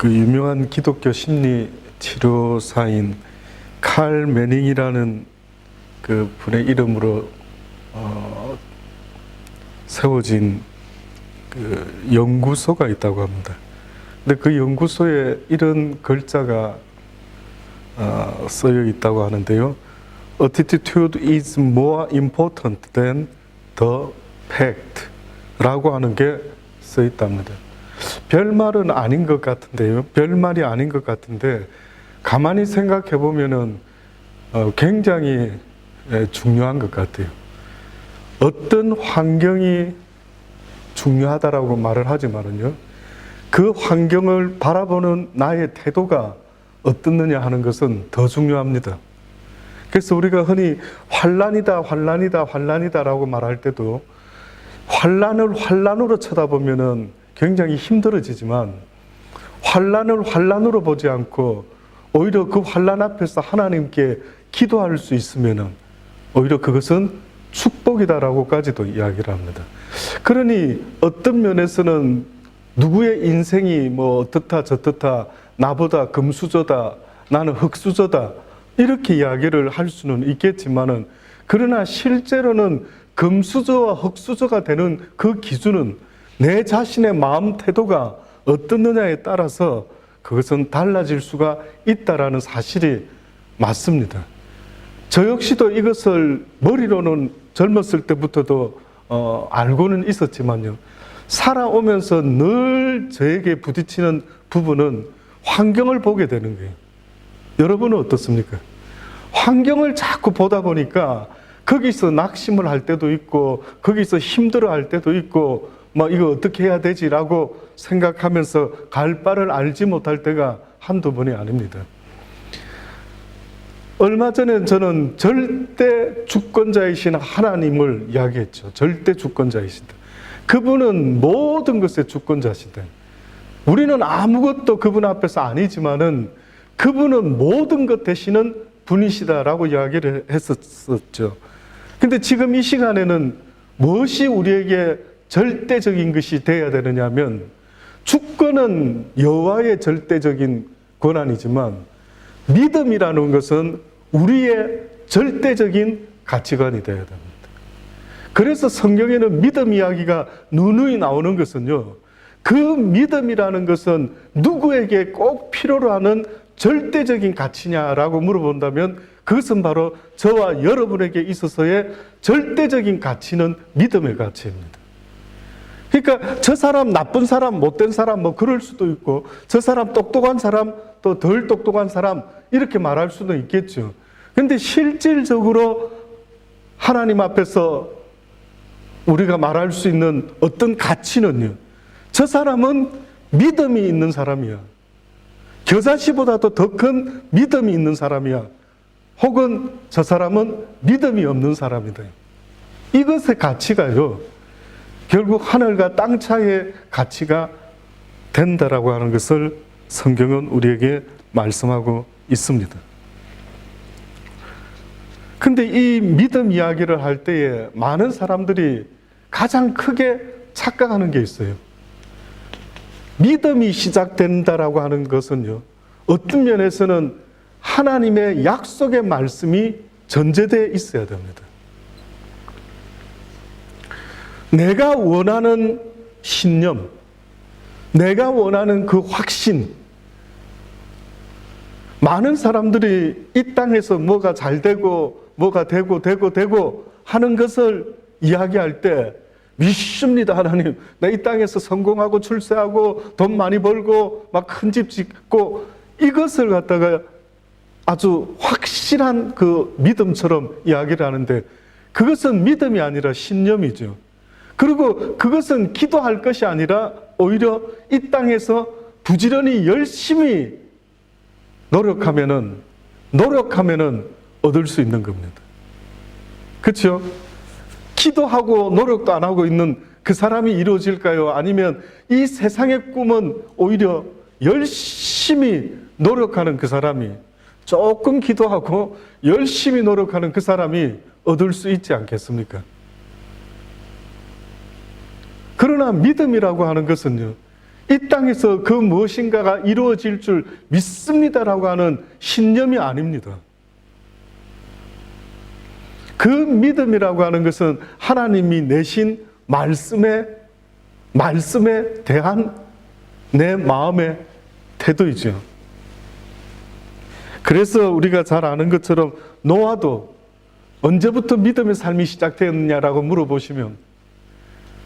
그 유명한 기독교 심리 치료사인 칼 매닝이라는 그 분의 이름으로 세워진 그 연구소가 있다고 합니다. 근데 그 연구소에 이런 글자가 쓰여 있다고 하는데요. Attitude is more important than the fact 라고 하는 게 써 있답니다. 별말은 아닌 것 같은데요. 별말이 아닌 것 같은데 가만히 생각해 보면은 굉장히 중요한 것 같아요. 어떤 환경이 중요하다라고 말을 하지만은요, 그 환경을 바라보는 나의 태도가 어떻느냐 하는 것은 더 중요합니다. 그래서 우리가 흔히 환난이다, 환난이다, 환난이다라고 말할 때도 환난을 환난으로 쳐다보면은 굉장히 힘들어지지만 환난을 환난으로 보지 않고 오히려 그 환난 앞에서 하나님께 기도할 수 있으면은 오히려 그것은 축복이다라고까지도 이야기를 합니다. 그러니 어떤 면에서는 누구의 인생이 뭐 어떻다 저떻다, 나보다 금수저다, 나는 흙수저다, 이렇게 이야기를 할 수는 있겠지만은, 그러나 실제로는 금수저와 흙수저가 되는 그 기준은 내 자신의 마음 태도가 어떻느냐에 따라서 그것은 달라질 수가 있다라는 사실이 맞습니다. 저 역시도 이것을 머리로는 젊었을 때부터도 알고는 있었지만요, 살아오면서 늘 저에게 부딪히는 부분은 환경을 보게 되는 거예요. 여러분은 어떻습니까? 환경을 자꾸 보다 보니까 거기서 낙심을 할 때도 있고 거기서 힘들어 할 때도 있고 막 이거 어떻게 해야 되지라고 생각하면서 갈 바를 알지 못할 때가 한두 번이 아닙니다. 얼마 전에 저는 절대 주권자이신 하나님을 이야기했죠. 절대 주권자이시다. 그분은 모든 것의 주권자시다. 우리는 아무것도 그분 앞에서 아니지만은 그분은 모든 것 되시는 분이시다라고 이야기를 했었죠. 근데 지금 이 시간에는 무엇이 우리에게 절대적인 것이 되어야 되느냐면, 주권은 여호와의 절대적인 권한이지만 믿음이라는 것은 우리의 절대적인 가치관이 되어야 됩니다. 그래서 성경에는 믿음 이야기가 누누이 나오는 것은요, 그 믿음이라는 것은 누구에게 꼭 필요로 하는 절대적인 가치냐라고 물어본다면 그것은 바로 저와 여러분에게 있어서의 절대적인 가치는 믿음의 가치입니다. 그러니까 저 사람 나쁜 사람, 못된 사람 뭐 그럴 수도 있고, 저 사람 똑똑한 사람, 또 덜 똑똑한 사람, 이렇게 말할 수도 있겠죠. 근데 실질적으로 하나님 앞에서 우리가 말할 수 있는 어떤 가치는요, 저 사람은 믿음이 있는 사람이야, 겨자씨보다도 더 큰 믿음이 있는 사람이야, 혹은 저 사람은 믿음이 없는 사람이다. 이것의 가치가요, 결국 하늘과 땅 차이의 가치가 된다라고 하는 것을 성경은 우리에게 말씀하고 있습니다. 근데 이 믿음 이야기를 할 때에 많은 사람들이 가장 크게 착각하는 게 있어요. 믿음이 시작된다라고 하는 것은요, 어떤 면에서는 하나님의 약속의 말씀이 전제되어 있어야 됩니다. 내가 원하는 신념, 내가 원하는 그 확신, 많은 사람들이 이 땅에서 뭐가 잘 되고 뭐가 되고 하는 것을 이야기할 때 믿습니다, 하나님. 나 이 땅에서 성공하고 출세하고 돈 많이 벌고 막 큰 집 짓고, 이것을 갖다가 아주 확실한 그 믿음처럼 이야기를 하는데, 그것은 믿음이 아니라 신념이죠. 그리고 그것은 기도할 것이 아니라 오히려 이 땅에서 부지런히 열심히 노력하면은 얻을 수 있는 겁니다. 그렇죠? 기도하고 노력도 안 하고 있는 그 사람이 이루어질까요? 아니면 이 세상의 꿈은 오히려 열심히 노력하는 그 사람이, 조금 기도하고 열심히 노력하는 그 사람이 얻을 수 있지 않겠습니까? 그러나 믿음이라고 하는 것은요, 이 땅에서 그 무엇인가가 이루어질 줄 믿습니다라고 하는 신념이 아닙니다. 그 믿음이라고 하는 것은 하나님이 내신 말씀에 대한 내 마음의 태도이죠. 그래서 우리가 잘 아는 것처럼 노아도 언제부터 믿음의 삶이 시작되었느냐라고 물어보시면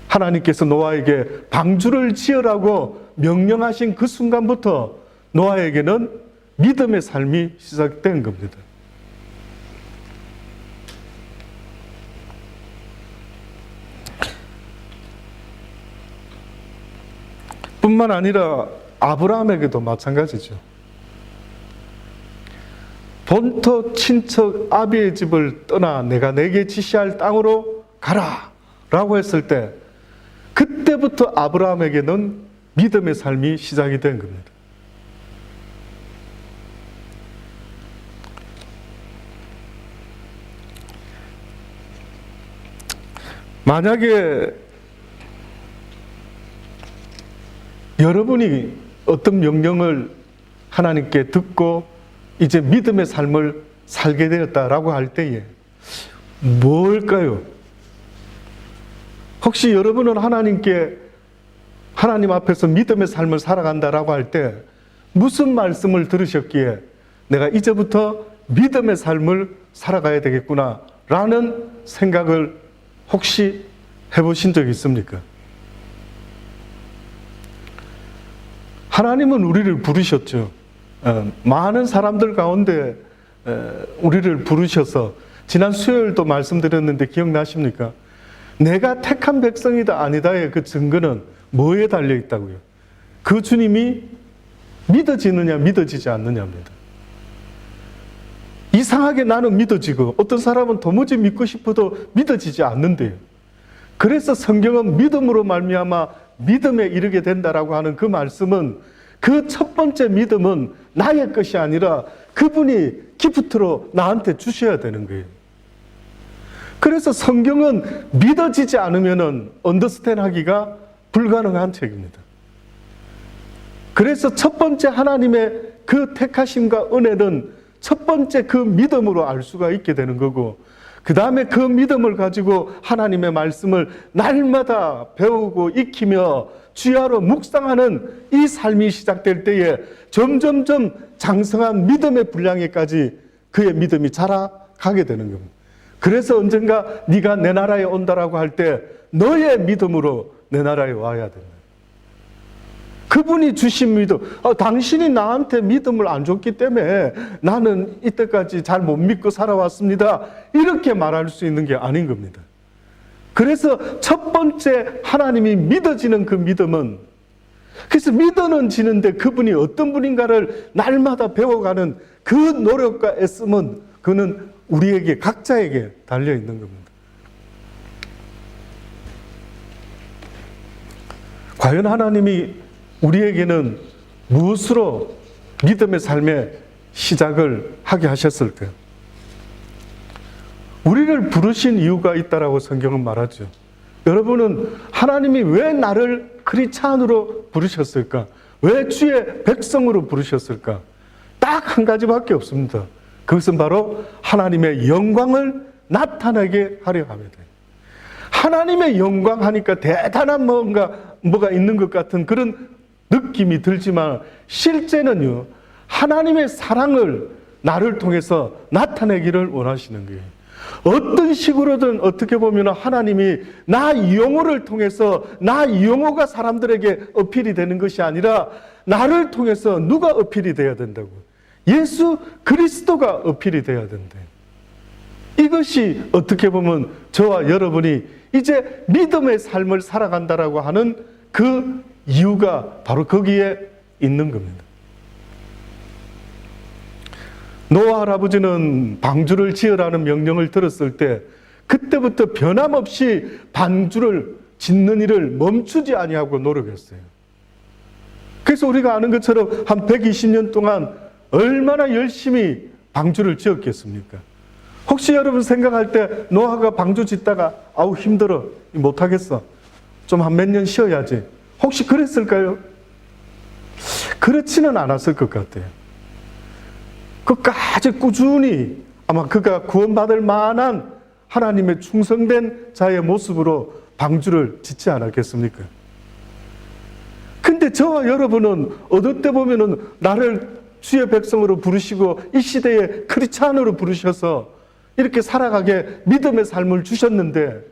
하나님께서 노아에게 방주를 지으라고 명령하신 그 순간부터 노아에게는 믿음의 삶이 시작된 겁니다. 뿐만 아니라 아브라함에게도 마찬가지죠. 본토 친척 아비의 집을 떠나 내가 내게 지시할 땅으로 가라 라고 했을 때 그때부터 아브라함에게는 믿음의 삶이 시작이 된 겁니다. 만약에 여러분이 어떤 명령을 하나님께 듣고 이제 믿음의 삶을 살게 되었다라고 할 때에 뭘까요? 혹시 여러분은 하나님 앞에서 믿음의 삶을 살아간다라고 할 때 무슨 말씀을 들으셨기에 내가 이제부터 믿음의 삶을 살아가야 되겠구나 라는 생각을 혹시 해보신 적 있습니까? 하나님은 우리를 부르셨죠. 많은 사람들 가운데 우리를 부르셔서 지난 수요일도 말씀드렸는데 기억나십니까? 내가 택한 백성이다 아니다의 그 증거는 뭐에 달려 있다고요? 그 주님이 믿어지느냐 믿어지지 않느냐입니다. 이상하게 나는 믿어지고 어떤 사람은 도무지 믿고 싶어도 믿어지지 않는데요. 그래서 성경은 믿음으로 말미암아 믿음에 이르게 된다라고 하는 그 말씀은 그 첫 번째 믿음은 나의 것이 아니라 그분이 기프트로 나한테 주셔야 되는 거예요. 그래서 성경은 믿어지지 않으면 언더스탠 하기가 불가능한 책입니다. 그래서 첫 번째 하나님의 그 택하심과 은혜는 첫 번째 그 믿음으로 알 수가 있게 되는 거고, 그 다음에 그 믿음을 가지고 하나님의 말씀을 날마다 배우고 익히며 주야로 묵상하는 이 삶이 시작될 때에 점점점 장성한 믿음의 분량에까지 그의 믿음이 자라가게 되는 겁니다. 그래서 언젠가 네가 내 나라에 온다라고 할 때 너의 믿음으로 내 나라에 와야 된다. 그분이 주신 믿음, 당신이 나한테 믿음을 안 줬기 때문에 나는 이때까지 잘 못 믿고 살아왔습니다. 이렇게 말할 수 있는 게 아닌 겁니다. 그래서 첫 번째 하나님이 믿어지는 그 믿음은, 그래서 믿어는 지는데 그분이 어떤 분인가를 날마다 배워가는 그 노력과 애씀은 그는 우리에게 각자에게 달려 있는 겁니다. 과연 하나님이 우리에게는 무엇으로 믿음의 삶의 시작을 하게 하셨을까요? 우리를 부르신 이유가 있다라고 성경은 말하죠. 여러분은 하나님이 왜 나를 크리스찬으로 부르셨을까? 왜 주의 백성으로 부르셨을까? 딱 한 가지밖에 없습니다. 그것은 바로 하나님의 영광을 나타나게 하려 합니다. 하나님의 영광 하니까 대단한 뭐가 있는 것 같은 그런 느낌이 들지만 실제는요, 하나님의 사랑을 나를 통해서 나타내기를 원하시는 거예요. 어떤 식으로든 어떻게 보면 하나님이 나 이용호를 통해서 나 이용호가 사람들에게 어필이 되는 것이 아니라 나를 통해서 누가 어필이 돼야 된다고? 예수 그리스도가 어필이 돼야 된대. 이것이 어떻게 보면 저와 여러분이 이제 믿음의 삶을 살아간다라고 하는 그 이유가 바로 거기에 있는 겁니다. 노아 할아버지는 방주를 지으라는 명령을 들었을 때 그때부터 변함없이 방주를 짓는 일을 멈추지 아니하고 노력했어요. 그래서 우리가 아는 것처럼 한 120년 동안 얼마나 열심히 방주를 지었겠습니까? 혹시 여러분 생각할 때 노아가 방주 짓다가 아우 힘들어 못하겠어 좀 한 몇 년 쉬어야지 혹시 그랬을까요? 그렇지는 않았을 것 같아요. 끝까지 꾸준히 아마 그가 구원받을 만한 하나님의 충성된 자의 모습으로 방주를 짓지 않았겠습니까? 근데 저와 여러분은 어떨 때 보면은 나를 주의 백성으로 부르시고 이 시대의 크리스찬으로 부르셔서 이렇게 살아가게 믿음의 삶을 주셨는데,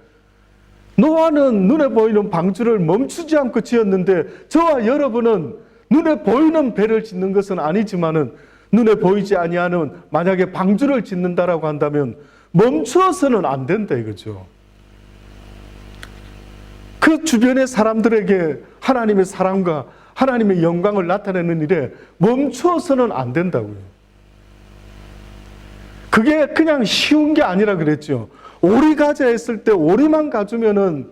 노아는 눈에 보이는 방주를 멈추지 않고 지었는데 저와 여러분은 눈에 보이는 배를 짓는 것은 아니지만은 눈에 보이지 아니하는 만약에 방주를 짓는다라고 한다면 멈추어서는 안 된다 이거죠. 그 주변의 사람들에게 하나님의 사랑과 하나님의 영광을 나타내는 일에 멈추어서는 안 된다고요. 그게 그냥 쉬운 게 아니라 그랬죠. 오리 가자 했을 때 오리만 가주면은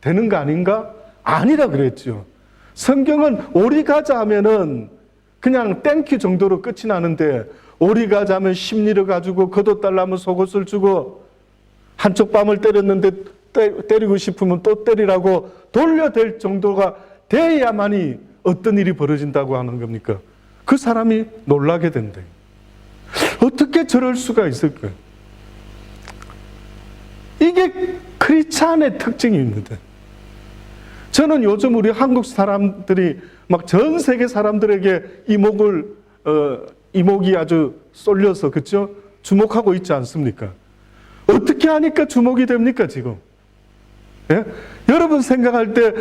되는 거 아닌가? 아니라 그랬죠. 성경은 오리 가자 하면은 그냥 땡큐 정도로 끝이 나는데, 오리 가자 하면 심리를 가지고 겉옷달라면 속옷을 주고, 한쪽 뺨을 때렸는데 때리고 싶으면 또 때리라고 돌려댈 정도가 돼야만이 어떤 일이 벌어진다고 하는 겁니까? 그 사람이 놀라게 된다. 어떻게 저럴 수가 있을까요? 이게 크리스찬의 특징입니다. 저는 요즘 우리 한국 사람들이 막 전 세계 사람들에게 이목이 아주 쏠려서, 그렇죠? 주목하고 있지 않습니까? 어떻게 하니까 주목이 됩니까, 지금? 예? 여러분 생각할 때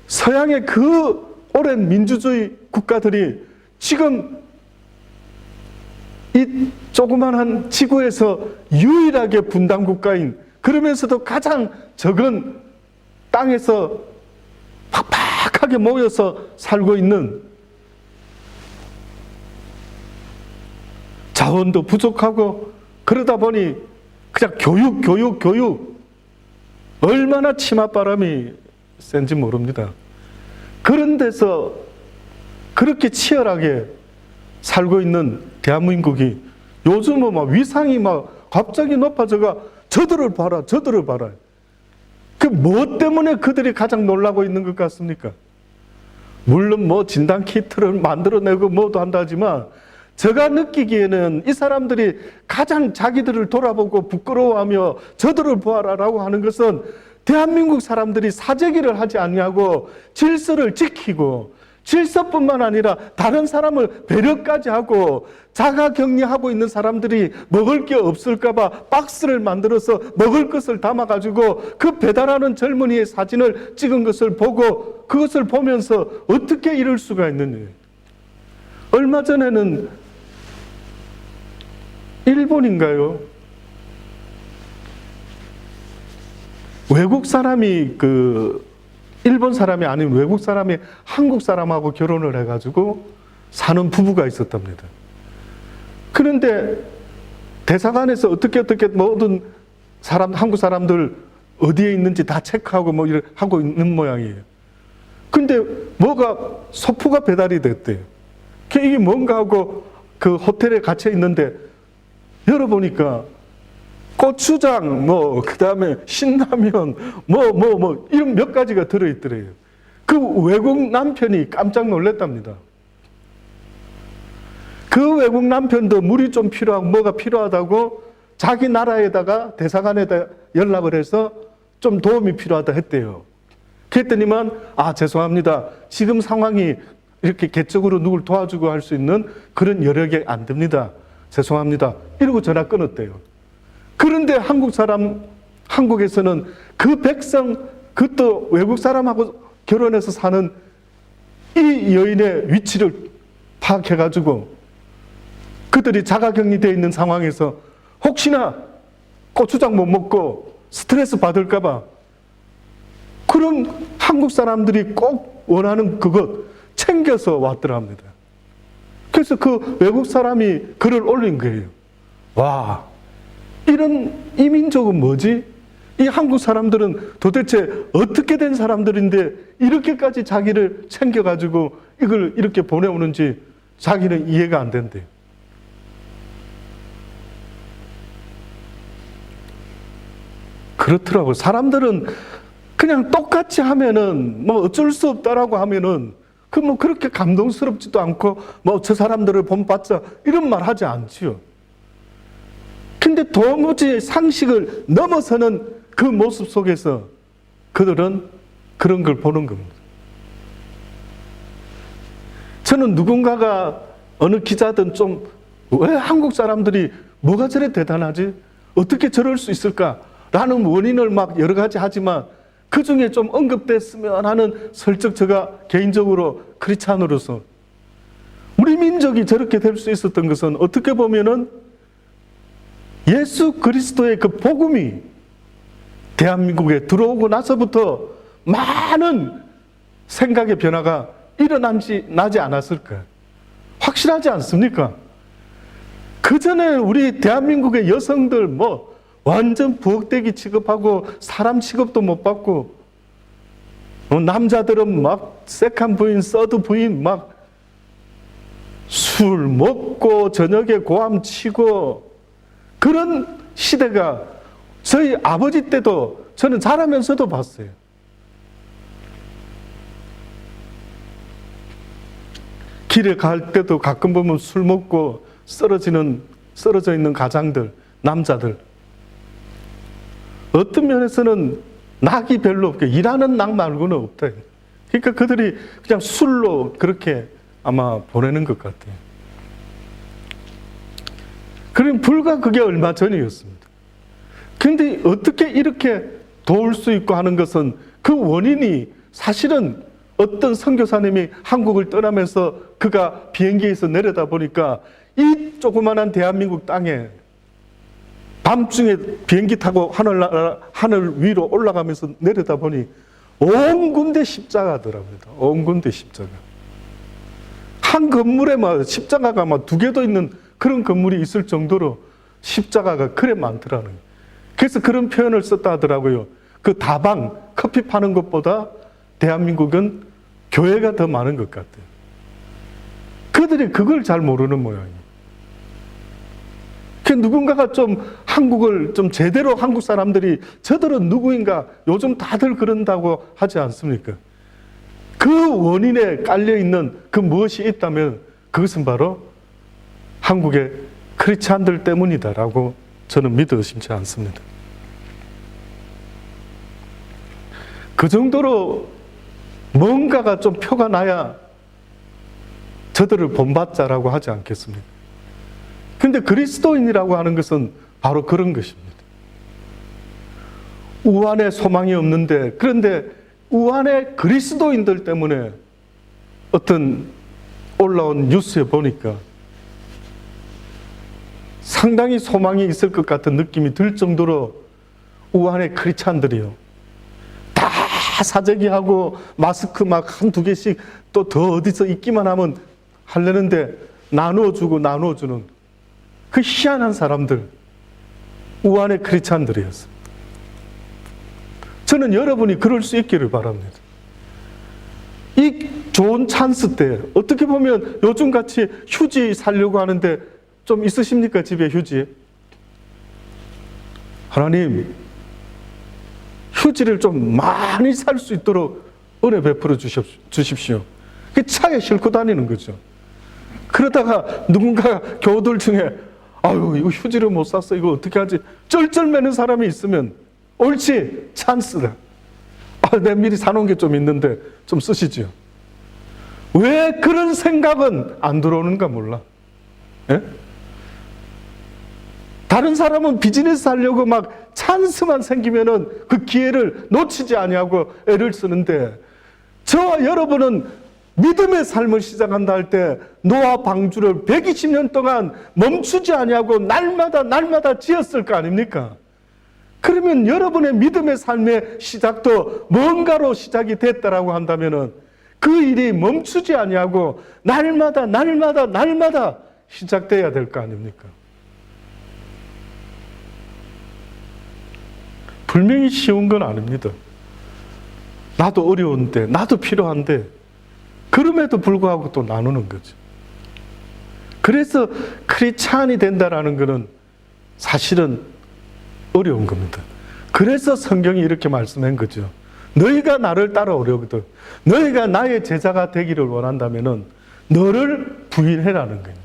서양의 그 오랜 민주주의 국가들이 지금 이 조그만한 지구에서 유일하게 분단 국가인, 그러면서도 가장 적은 땅에서 팍팍하게 모여서 살고 있는, 자원도 부족하고 그러다 보니 그냥 교육 얼마나 치맛바람이 센지 모릅니다. 그런 데서 그렇게 치열하게 살고 있는 대한민국이 요즘은 막 위상이 막 갑자기 높아져가 저들을 봐라. 그 뭐 때문에 그들이 가장 놀라고 있는 것 같습니까? 물론 뭐 진단 키트를 만들어내고 뭐도 한다 하지만, 제가 느끼기에는 이 사람들이 가장 자기들을 돌아보고 부끄러워하며 저들을 보아라라고 하는 것은, 대한민국 사람들이 사재기를 하지 않냐고 질서를 지키고, 질서뿐만 아니라 다른 사람을 배려까지 하고 자가격리하고 있는 사람들이 먹을 게 없을까 봐 박스를 만들어서 먹을 것을 담아가지고 그 배달하는 젊은이의 사진을 찍은 것을 보고, 그것을 보면서 어떻게 이럴 수가 있느냐. 얼마 전에는 일본인가요? 외국 사람이 일본 사람이 아닌 외국 사람이 한국 사람하고 결혼을 해가지고 사는 부부가 있었답니다. 그런데 대사관에서 어떻게 모든 한국 사람들 어디에 있는지 다 체크하고 뭐 이렇게 하고 있는 모양이에요. 근데 뭐가 소포가 배달이 됐대요. 이게 뭔가 하고 그 호텔에 갇혀 있는데 열어보니까 고추장, 그 다음에 신라면, 이런 몇 가지가 들어있더래요. 그 외국 남편이 깜짝 놀랐답니다. 그 외국 남편도 물이 좀 필요하고 뭐가 필요하다고 자기 나라에다가 대사관에다 연락을 해서 좀 도움이 필요하다 했대요. 그랬더니만, 죄송합니다. 지금 상황이 이렇게 개적으로 누굴 도와주고 할 수 있는 그런 여력이 안 됩니다. 죄송합니다. 이러고 전화 끊었대요. 그런데 한국에서는 그 백성, 그것도 외국 사람하고 결혼해서 사는 이 여인의 위치를 파악해가지고 그들이 자가격리되어 있는 상황에서 혹시나 고추장 못 먹고 스트레스 받을까봐, 그럼 한국 사람들이 꼭 원하는 그것 챙겨서 왔더랍니다. 그래서 그 외국 사람이 글을 올린 거예요. 와, 이런 이민족은 뭐지? 이 한국 사람들은 도대체 어떻게 된 사람들인데 이렇게까지 자기를 챙겨가지고 이걸 이렇게 보내오는지 자기는 이해가 안 된대요. 그렇더라고요. 사람들은 그냥 똑같이 하면은 뭐 어쩔 수 없다라고 하면은 그 뭐 그렇게 감동스럽지도 않고 뭐 저 사람들을 본받자 이런 말 하지 않지요. 근데 도무지 상식을 넘어서는 그 모습 속에서 그들은 그런 걸 보는 겁니다. 저는 누군가가 어느 기자든 좀 왜 한국 사람들이 뭐가 저래 대단하지? 어떻게 저럴 수 있을까? 라는 원인을 막 여러 가지 하지만 그 중에 좀 언급됐으면 하는 설적 제가 개인적으로 크리스찬으로서 우리 민족이 저렇게 될 수 있었던 것은 어떻게 보면은 예수 그리스도의 그 복음이 대한민국에 들어오고 나서부터 많은 생각의 변화가 나지 않았을까? 확실하지 않습니까? 그전에 우리 대한민국의 여성들 뭐 완전 부엌대기 취급하고 사람 취급도 못 받고 남자들은 막 세컨 부인, 서드 부인 막 술 먹고 저녁에 고함 치고 그런 시대가 저희 아버지 때도 저는 자라면서도 봤어요. 길에 갈 때도 가끔 보면 술 먹고 쓰러져 있는 가장들, 남자들. 어떤 면에서는 낙이 별로 없게 일하는 낙 말고는 없다. 그러니까 그들이 그냥 술로 그렇게 아마 보내는 것 같아요. 그럼 불과 그게 얼마 전이었습니다. 그런데 어떻게 이렇게 도울 수 있고 하는 것은 그 원인이 사실은 어떤 선교사님이 한국을 떠나면서 그가 비행기에서 내려다 보니까 이 조그만한 대한민국 땅에 밤중에 비행기 타고 하늘 위로 올라가면서 내려다 보니 온 군데 십자가더라고요. 온 군데 십자가. 한 건물에 막 십자가가 막 2개도 있는 그런 건물이 있을 정도로 십자가가 그래 많더라는 거예요. 그래서 그런 표현을 썼다 하더라고요. 그 다방, 커피 파는 것보다 대한민국은 교회가 더 많은 것 같아요. 그들이 그걸 잘 모르는 모양이에요. 누군가가 좀 한국을 좀 제대로 한국 사람들이 저들은 누구인가 요즘 다들 그런다고 하지 않습니까? 그 원인에 깔려있는 그 무엇이 있다면 그것은 바로 한국의 크리스찬들 때문이다라고 저는 믿어 의심치 않습니다. 그 정도로 뭔가가 좀 표가 나야 저들을 본받자라고 하지 않겠습니까? 근데 그리스도인이라고 하는 것은 바로 그런 것입니다. 우한에 소망이 없는데, 그런데 우한의 그리스도인들 때문에 어떤 올라온 뉴스에 보니까 상당히 소망이 있을 것 같은 느낌이 들 정도로 우한의 크리스찬들이요. 다 사재기하고 마스크 막 1-2개씩 또 더 어디서 있기만 하면 하려는데 나누어주는 그 희한한 사람들, 우한의 크리스찬들이었습니다. 저는 여러분이 그럴 수 있기를 바랍니다. 이 좋은 찬스 때 어떻게 보면 요즘같이 휴지 살려고 하는데 좀 있으십니까? 집에 휴지? 하나님, 휴지를 좀 많이 살 수 있도록 은혜 베풀어 주십시오. 그 차에 싣고 다니는 거죠. 그러다가 누군가 교우들 중에 아유, 이거 휴지를 못 샀어. 이거 어떻게 하지? 쩔쩔매는 사람이 있으면 옳지, 찬스다. 내가 미리 사놓은 게 좀 있는데 좀 쓰시죠. 왜 그런 생각은 안 들어오는가 몰라. 예? 다른 사람은 비즈니스 하려고 막 찬스만 생기면은 그 기회를 놓치지 아니하고 애를 쓰는데 저와 여러분은 믿음의 삶을 시작한다 할 때 노아 방주를 120년 동안 멈추지 아니하고 날마다 지었을 거 아닙니까? 그러면 여러분의 믿음의 삶의 시작도 뭔가로 시작이 됐다라고 한다면은 그 일이 멈추지 아니하고 날마다 시작돼야 될 거 아닙니까? 분명히 쉬운 건 아닙니다. 나도 어려운데, 나도 필요한데 그럼에도 불구하고 또 나누는 거죠. 그래서 크리스찬이 된다라는 것은 사실은 어려운 겁니다. 그래서 성경이 이렇게 말씀한 거죠. 너희가 나를 따라오려거든 너희가 나의 제자가 되기를 원한다면은 너를 부인해라는 거예요.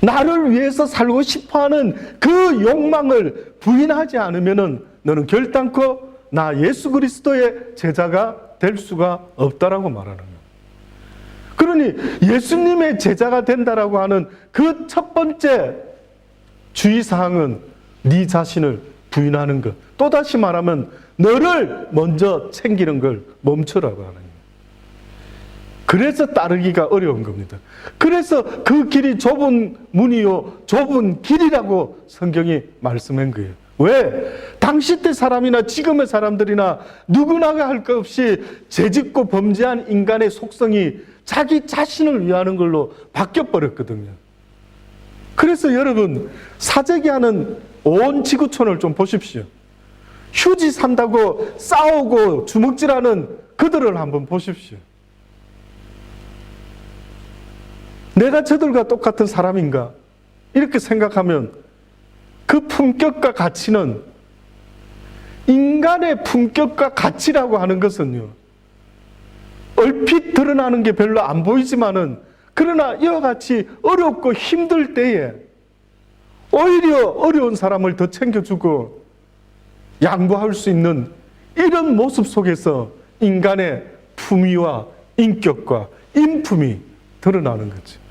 나를 위해서 살고 싶어하는 그 욕망을 부인하지 않으면은 너는 결단코 나 예수 그리스도의 제자가 될 수가 없다라고 말하는 거예요. 그러니 예수님의 제자가 된다라고 하는 그 첫 번째 주의사항은 네 자신을 부인하는 것. 또다시 말하면 너를 먼저 챙기는 걸 멈추라고 하는 거예요. 그래서 따르기가 어려운 겁니다. 그래서 그 길이 좁은 문이요 좁은 길이라고 성경이 말씀한 거예요. 왜? 당시 때 사람이나 지금의 사람들이나 누구나가 할 것 없이 죄짓고 범죄한 인간의 속성이 자기 자신을 위하는 걸로 바뀌어버렸거든요. 그래서 여러분 사재기하는 온 지구촌을 좀 보십시오. 휴지 산다고 싸우고 주먹질하는 그들을 한번 보십시오. 내가 저들과 똑같은 사람인가? 이렇게 생각하면 그 품격과 가치는 인간의 품격과 가치라고 하는 것은요. 얼핏 드러나는 게 별로 안 보이지만은 그러나 이와 같이 어렵고 힘들 때에 오히려 어려운 사람을 더 챙겨주고 양보할 수 있는 이런 모습 속에서 인간의 품위와 인격과 인품이 드러나는 거죠.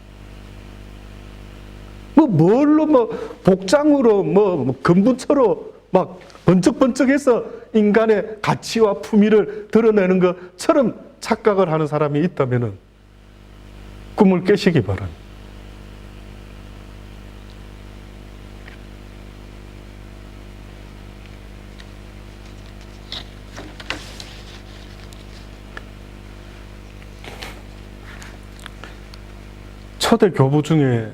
뭘로 복장으로 금부처로 막 번쩍번쩍해서 인간의 가치와 품위를 드러내는 것처럼 착각을 하는 사람이 있다면은 꿈을 깨시기 바랍니다. 초대 교부 중에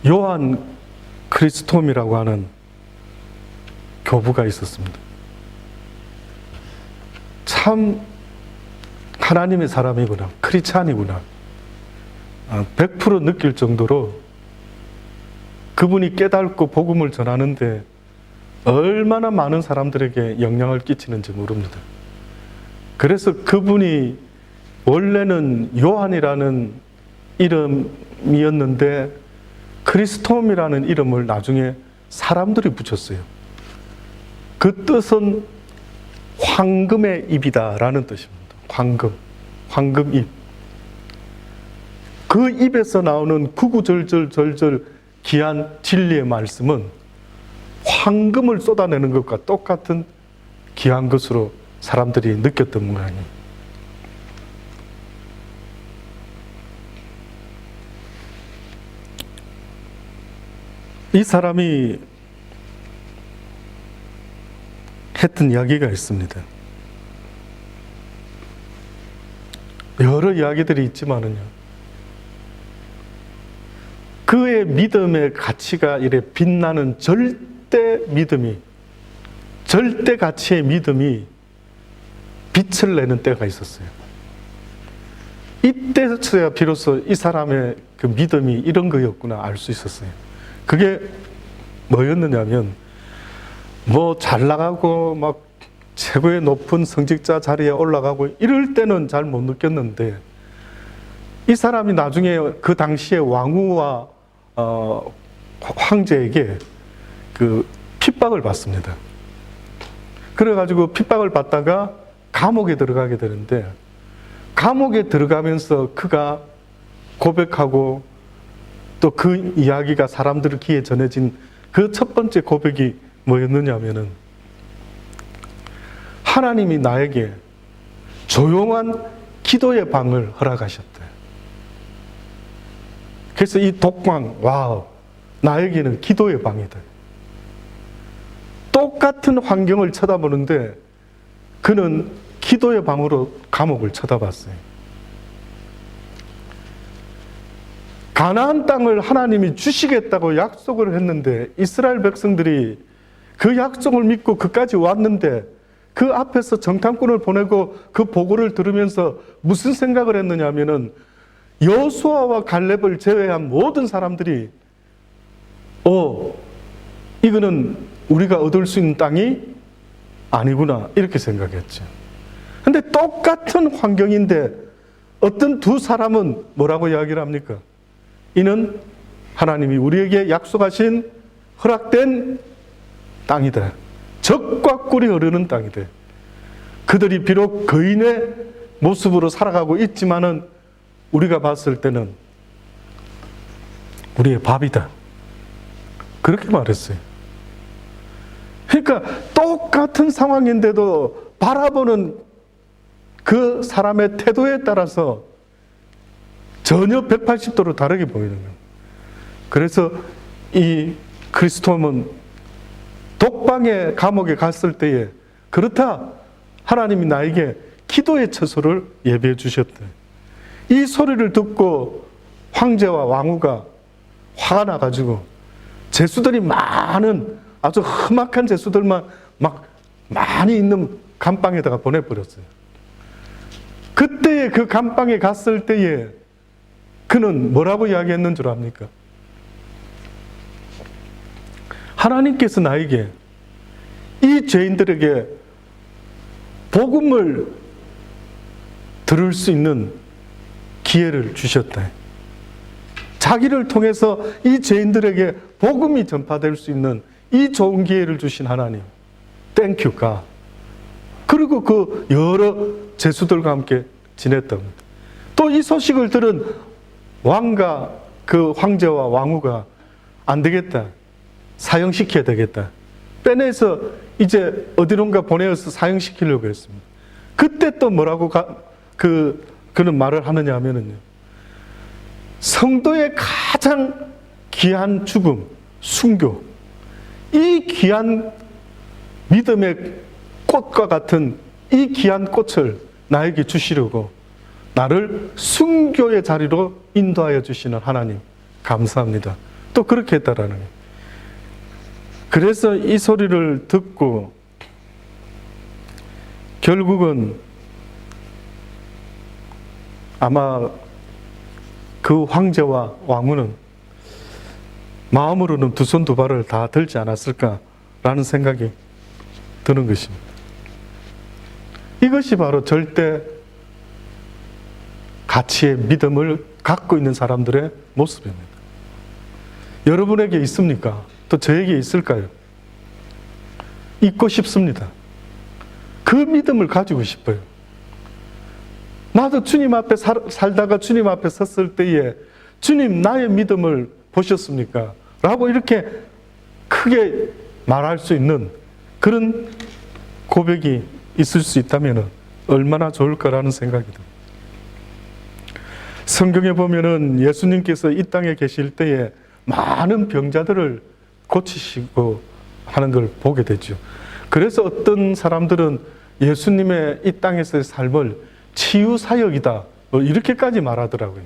요한 크리스톰이라고 하는 교부가 있었습니다. 참 하나님의 사람이구나, 크리스찬이구나 100% 느낄 정도로 그분이 깨닫고 복음을 전하는데 얼마나 많은 사람들에게 영향을 끼치는지 모릅니다. 그래서 그분이 원래는 요한이라는 이름이었는데 크리스톰이라는 이름을 나중에 사람들이 붙였어요. 그 뜻은 황금의 입이다라는 뜻입니다. 황금입. 그 입에서 나오는 구구절절 귀한 진리의 말씀은 황금을 쏟아내는 것과 똑같은 귀한 것으로 사람들이 느꼈던 모양이에요. 이 사람이 했던 이야기가 있습니다. 여러 이야기들이 있지만은요, 그의 믿음의 가치가 이래 빛나는 절대 가치의 믿음이 빛을 내는 때가 있었어요. 이때서야 비로소 이 사람의 그 믿음이 이런 거였구나 알 수 있었어요. 그게 뭐였느냐면, 잘 나가고 막 최고의 높은 성직자 자리에 올라가고 이럴 때는 잘 못 느꼈는데, 이 사람이 나중에 그 당시에 왕후와 황제에게 그 핍박을 받습니다. 그래가지고 핍박을 받다가 감옥에 들어가게 되는데, 감옥에 들어가면서 그가 고백하고 또 그 이야기가 사람들 귀에 전해진 그 첫 번째 고백이 뭐였느냐 하면은, 하나님이 나에게 조용한 기도의 방을 허락하셨대. 그래서 이 독방, 와우, 나에게는 기도의 방이다. 똑같은 환경을 쳐다보는데 그는 기도의 방으로 감옥을 쳐다봤어요. 가나안 땅을 하나님이 주시겠다고 약속을 했는데 이스라엘 백성들이 그 약속을 믿고 그까지 왔는데, 그 앞에서 정탐꾼을 보내고 그 보고를 들으면서 무슨 생각을 했느냐 하면은, 여호수아와 갈렙을 제외한 모든 사람들이 이거는 우리가 얻을 수 있는 땅이 아니구나 이렇게 생각했죠. 근데 똑같은 환경인데 어떤 두 사람은 뭐라고 이야기를 합니까? 이는 하나님이 우리에게 약속하신 허락된 땅이다. 젖과 꿀이 흐르는 땅이다. 그들이 비록 거인의 모습으로 살아가고 있지만은 우리가 봤을 때는 우리의 밥이다. 그렇게 말했어요. 그러니까 똑같은 상황인데도 바라보는 그 사람의 태도에 따라서 전혀 180도로 다르게 보이는 거예요. 그래서 이 크리스토는 독방의 감옥에 갔을 때에 그렇다 하나님이 나에게 기도의 처소를 예비해 주셨대. 이 소리를 듣고 황제와 왕후가 화가 나가지고 죄수들이 많은 아주 험악한 죄수들만 막 많이 있는 감방에다가 보내버렸어요. 그때에 그 감방에 갔을 때에 그는 뭐라고 이야기했는 줄 압니까? 하나님께서 나에게 이 죄인들에게 복음을 들을 수 있는 기회를 주셨다. 자기를 통해서 이 죄인들에게 복음이 전파될 수 있는 이 좋은 기회를 주신 하나님, 땡큐 가. 그리고 그 여러 죄수들과 함께 지냈던 겁니다. 또 이 소식을 들은 왕과 그 황제와 왕후가 안 되겠다. 사형시켜야 되겠다. 빼내서 이제 어디론가 보내어서 사형시키려고 했습니다. 그때 또 뭐라고 그는 말을 하느냐 하면은요. 성도의 가장 귀한 죽음, 순교. 이 귀한 믿음의 꽃과 같은 이 귀한 꽃을 나에게 주시려고 나를 순교의 자리로 인도하여 주시는 하나님 감사합니다. 또 그렇게 했다라는 거예요. 그래서 이 소리를 듣고 결국은 아마 그 황제와 왕후는 마음으로는 두 손 두 발을 다 들지 않았을까라는 생각이 드는 것입니다. 이것이 바로 절대 가치의 믿음을 갖고 있는 사람들의 모습입니다. 여러분에게 있습니까? 또 저에게 있을까요? 있고 싶습니다. 그 믿음을 가지고 싶어요. 나도 주님 앞에 살다가 주님 앞에 섰을 때에 주님 나의 믿음을 보셨습니까? 라고 이렇게 크게 말할 수 있는 그런 고백이 있을 수 있다면 얼마나 좋을까라는 생각이 듭니다. 성경에 보면은 예수님께서 이 땅에 계실 때에 많은 병자들을 고치시고 하는 걸 보게 되죠. 그래서 어떤 사람들은 예수님의 이 땅에서의 삶을 치유사역이다 이렇게까지 말하더라고요.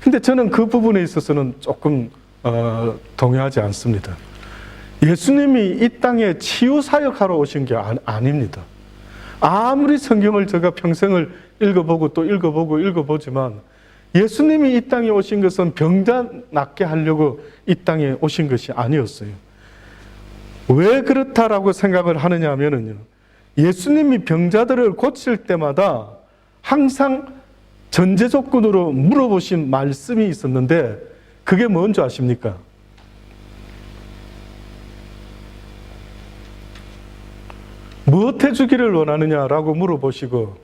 근데 저는 그 부분에 있어서는 조금 동의하지 않습니다. 예수님이 이 땅에 치유사역하러 오신 게 아닙니다. 아무리 성경을 제가 평생을 읽어보고 또 읽어보지만 예수님이 이 땅에 오신 것은 병자 낫게 하려고 이 땅에 오신 것이 아니었어요. 왜 그렇다라고 생각을 하느냐 하면요. 예수님이 병자들을 고칠 때마다 항상 전제 조건으로 물어보신 말씀이 있었는데 그게 뭔지 아십니까? 무엇 해주기를 원하느냐라고 물어보시고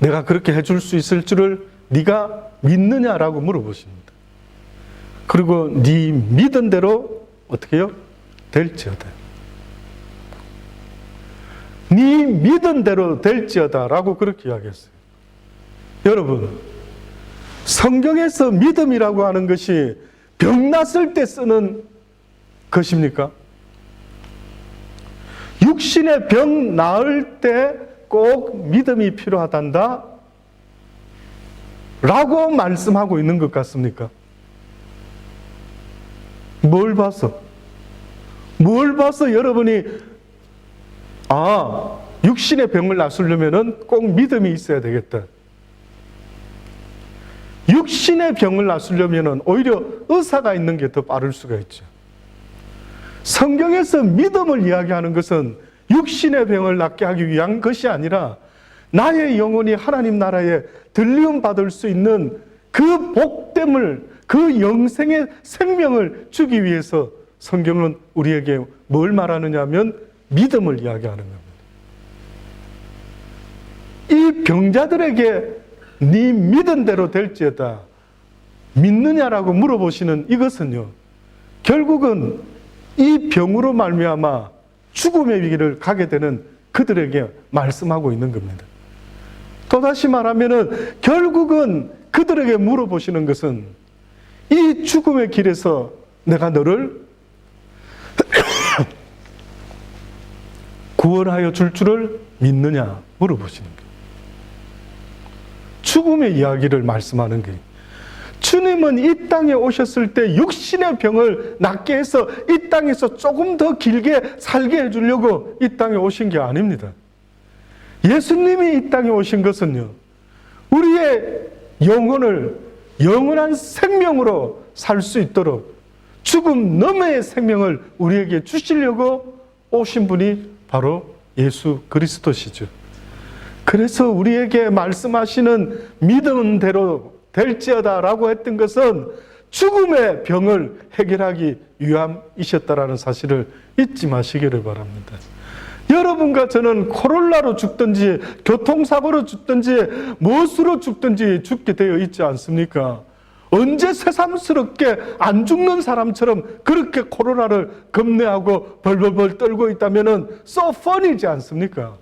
내가 그렇게 해줄 수 있을 줄을 네가 믿느냐라고 물어보십니다. 그리고 네 믿은 대로 어떻게 해요? 될지어다. 네 믿은 대로 될지어다 라고 그렇게 이야기했어요. 여러분, 성경에서 믿음이라고 하는 것이 병 났을 때 쓰는 것입니까? 육신의 병 나을 때 꼭 믿음이 필요하단다 라고 말씀하고 있는 것 같습니까? 뭘 봐서 여러분이 육신의 병을 낫으려면 꼭 믿음이 있어야 되겠다. 육신의 병을 낫으려면 오히려 의사가 있는 게 더 빠를 수가 있죠. 성경에서 믿음을 이야기하는 것은 육신의 병을 낫게 하기 위한 것이 아니라 나의 영혼이 하나님 나라에 들리움 받을 수 있는 그 복됨을, 그 영생의 생명을 주기 위해서 성경은 우리에게 뭘 말하느냐 하면 믿음을 이야기하는 겁니다. 이 병자들에게 네 믿은 대로 될지어다 믿느냐라고 물어보시는 이것은요, 결국은 이 병으로 말미암아 죽음의 위기를 가게 되는 그들에게 말씀하고 있는 겁니다. 또다시 말하면은 결국은 그들에게 물어보시는 것은 이 죽음의 길에서 내가 너를 구원하여 줄 줄을 믿느냐 물어보시는 거예요. 죽음의 이야기를 말씀하는 거예요. 주님은 이 땅에 오셨을 때 육신의 병을 낫게 해서 이 땅에서 조금 더 길게 살게 해주려고 이 땅에 오신 게 아닙니다. 예수님이 이 땅에 오신 것은요, 우리의 영혼을 영원한 생명으로 살 수 있도록 죽음 너머의 생명을 우리에게 주시려고 오신 분이 바로 예수 그리스도시죠. 그래서 우리에게 말씀하시는 믿은 대로 될지어다 라고 했던 것은 죽음의 병을 해결하기 위함이셨다라는 사실을 잊지 마시기를 바랍니다. 여러분과 저는 코로나로 죽든지 교통사고로 죽든지 무엇으로 죽든지 죽게 되어 있지 않습니까? 언제 새삼스럽게 안 죽는 사람처럼 그렇게 코로나를 겁내하고 벌벌벌 떨고 있다면 so funny지 않습니까?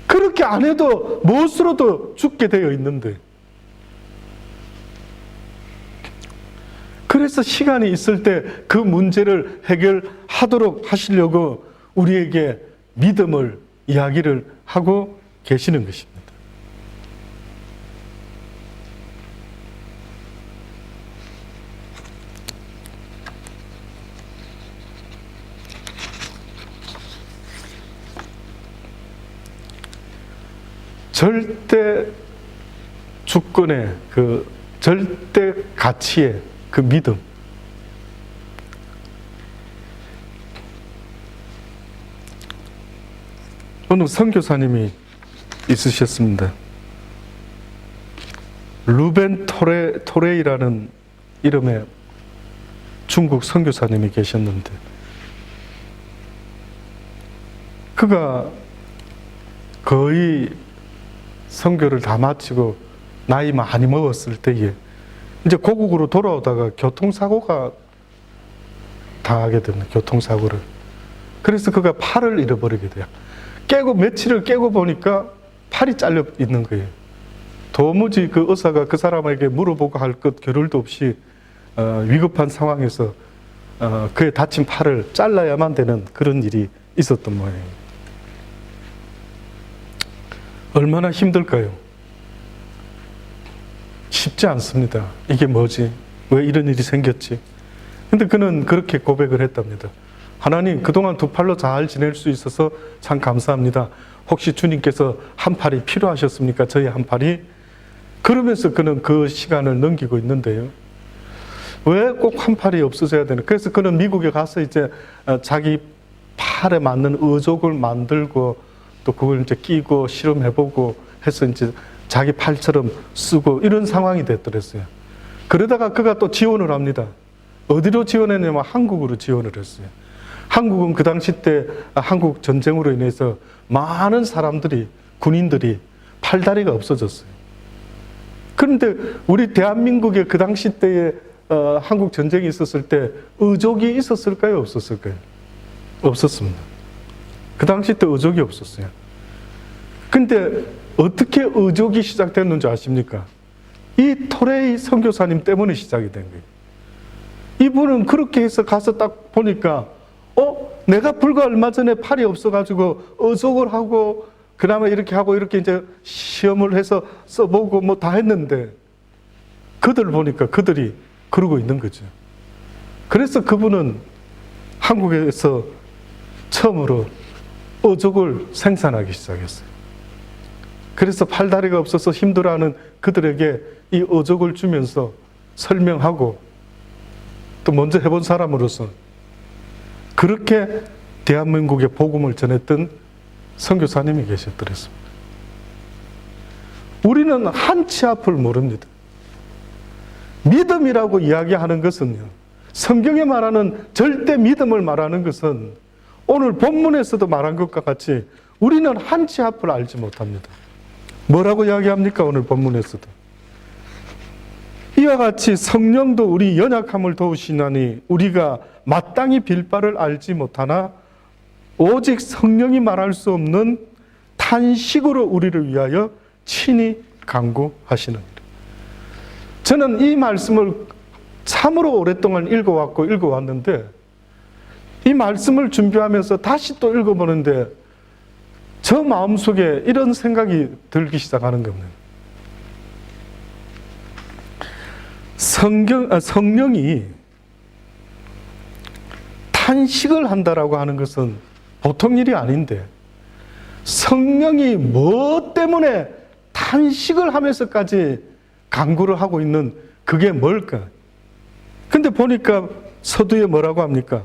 그렇게 안 해도 무엇으로도 죽게 되어 있는데, 그래서 시간이 있을 때 그 문제를 해결하도록 하시려고 우리에게 믿음을 이야기를 하고 계시는 것입니다. 절대 주권의 그 절대 가치의 그 믿음. 어느 선교사님이 있으셨습니다. 루벤 토레이라는 이름의 중국 선교사님이 계셨는데, 그가 거의 선교를 다 마치고 나이 많이 먹었을 때에 이제 고국으로 돌아오다가 교통사고가 당하게 됩니다. 교통사고를. 그래서 그가 팔을 잃어버리게 돼요. 며칠을 깨고 보니까 팔이 잘려 있는 거예요. 도무지 그 의사가 그 사람에게 물어보고 할 것 겨를도 없이 위급한 상황에서 그의 다친 팔을 잘라야만 되는 그런 일이 있었던 모양이에요. 얼마나 힘들까요? 쉽지 않습니다. 이게 뭐지? 왜 이런 일이 생겼지? 근데 그는 그렇게 고백을 했답니다. 하나님, 그동안 두 팔로 잘 지낼 수 있어서 참 감사합니다. 혹시 주님께서 한 팔이 필요하셨습니까? 저희 한 팔이? 그러면서 그는 그 시간을 넘기고 있는데요. 왜 꼭 한 팔이 없어져야 되나? 그래서 그는 미국에 가서 이제 자기 팔에 맞는 의족을 만들고 또 그걸 이제 끼고 실험해보고 해서 이제 자기 팔처럼 쓰고 이런 상황이 됐더랬어요. 그러다가 그가 또 지원을 합니다. 어디로 지원했냐면 한국으로 지원을 했어요. 한국은 그 당시 때 한국 전쟁으로 인해서 많은 사람들이, 군인들이 팔다리가 없어졌어요. 그런데 우리 대한민국에 그 당시 때에 한국 전쟁이 있었을 때 의족이 있었을까요? 없었을까요? 없었습니다. 그 당시 때 의족이 없었어요. 근데 어떻게 의족이 시작됐는지 아십니까? 이 토레이 선교사님 때문에 시작이 된 거예요. 이분은 그렇게 해서 가서 딱 보니까 내가 불과 얼마 전에 팔이 없어가지고 의족을 하고 그나마 이렇게 하고 이렇게 이제 시험을 해서 써보고 뭐 다 했는데 그들을 보니까 그들이 그러고 있는 거죠. 그래서 그분은 한국에서 처음으로 의족을 생산하기 시작했어요. 그래서 팔다리가 없어서 힘들어하는 그들에게 이 의족을 주면서 설명하고 또 먼저 해본 사람으로서 그렇게 대한민국의 복음을 전했던 선교사님이 계셨더랬습니다. 우리는 한치 앞을 모릅니다. 믿음이라고 이야기하는 것은요, 성경에 말하는 절대 믿음을 말하는 것은 오늘 본문에서도 말한 것과 같이 우리는 한치 앞을 알지 못합니다. 뭐라고 이야기합니까? 오늘 본문에서도 이와 같이 성령도 우리 연약함을 도우시나니 우리가 마땅히 빌 바를 알지 못하나 오직 성령이 말할 수 없는 탄식으로 우리를 위하여 친히 간구하시느니라. 저는 이 말씀을 참으로 오랫동안 읽어왔는데 이 말씀을 준비하면서 다시 또 읽어보는데 저 마음속에 이런 생각이 들기 시작하는 겁니다. 성령이 탄식을 한다라고 하는 것은 보통 일이 아닌데 성령이 뭐 때문에 탄식을 하면서까지 간구를 하고 있는 그게 뭘까? 근데 보니까 서두에 뭐라고 합니까?